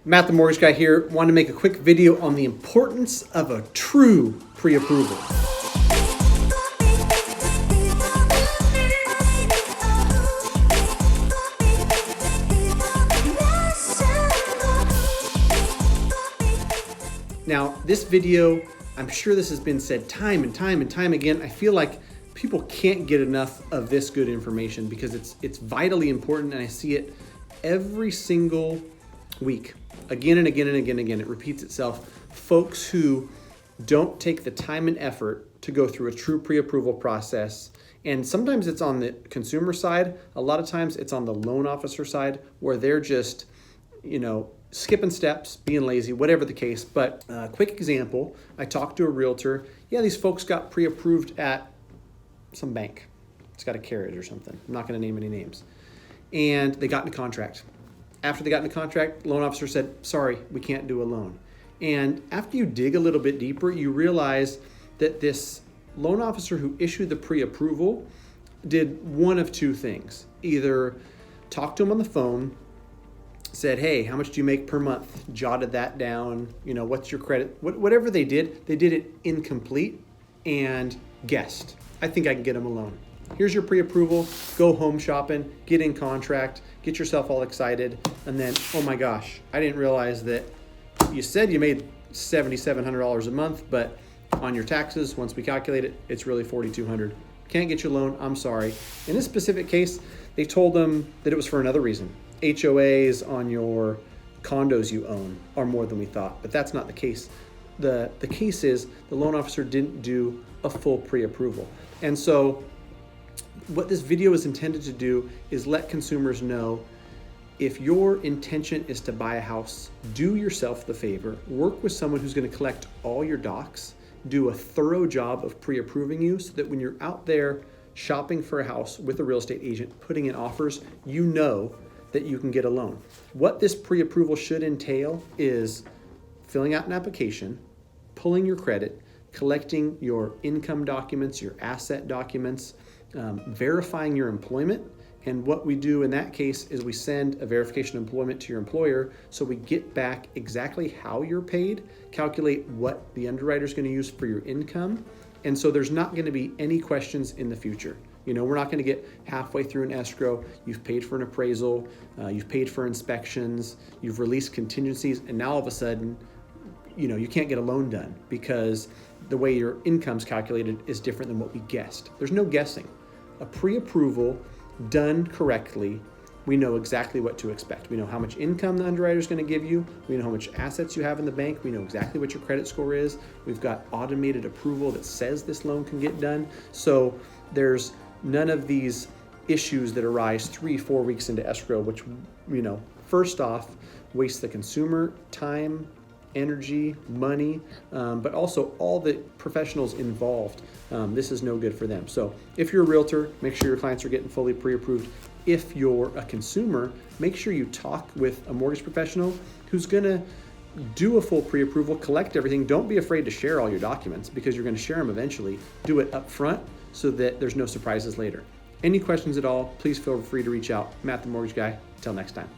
Matt the Mortgage Guy here. Want to make a quick video on the importance of a true pre-approval. Now, this video, I'm sure this has been said time and time again. I feel like people can't get enough of this good information because it's vitally important, and I see it every single week. Again and again and again and again, it repeats itself. Folks who don't take the time and effort to go through a true pre-approval process, and sometimes it's on the consumer side, a lot of times it's on the loan officer side, where they're just, skipping steps, being lazy, whatever the case. But quick example, I talked to a realtor. Yeah, these folks got pre-approved at some bank. It's got a carriage or something. I'm not going to name any names. And they got into contract. After they got into contract, loan officer said, sorry, we can't do a loan. And after you dig a little bit deeper, you realize that this loan officer who issued the pre-approval did one of two things. Either talked to him on the phone, said, hey, how much do you make per month? Jotted that down, what's your credit? Whatever they did it incomplete and guessed. I think I can get him a loan. Here's your pre-approval, go home shopping, get in contract, get yourself all excited, and then, oh my gosh, I didn't realize that you said you made $7,700 a month, but on your taxes, once we calculate it, it's really $4,200. Can't get you a loan, I'm sorry. In this specific case, they told them that it was for another reason. HOAs on your condos you own are more than we thought, but that's not the case. The case is the loan officer didn't do a full pre-approval. And so what this video is intended to do is let consumers know, if your intention is to buy a house, do yourself the favor, work with someone who's going to collect all your docs, do a thorough job of pre-approving you so that when you're out there shopping for a house with a real estate agent, putting in offers, you know that you can get a loan. What this pre-approval should entail is filling out an application, pulling your credit, collecting your income documents, your asset documents, verifying your employment. And what we do in that case is we send a verification of employment to your employer, so we get back exactly how you're paid, calculate what the underwriter is going to use for your income. And so there's not going to be any questions in the future. We're not going to get halfway through an escrow, you've paid for an appraisal, you've paid for inspections, you've released contingencies, and now all of a sudden, you can't get a loan done because the way your income's calculated is different than what we guessed. There's no guessing. A pre-approval done correctly, we know exactly what to expect. We know how much income the underwriter is going to give you. We know how much assets you have in the bank. We know exactly what your credit score is. We've got automated approval that says this loan can get done. So there's none of these issues that arise 3-4 weeks into escrow, which, first off, waste the consumer time, energy, money, but also all the professionals involved. This is no good for them. So if you're a realtor, make sure your clients are getting fully pre-approved. If you're a consumer, make sure you talk with a mortgage professional who's gonna do a full pre-approval, collect everything. Don't be afraid to share all your documents because you're gonna share them eventually. Do it up front so that there's no surprises later. Any questions at all, please feel free to reach out. Matt the Mortgage Guy. Until next time.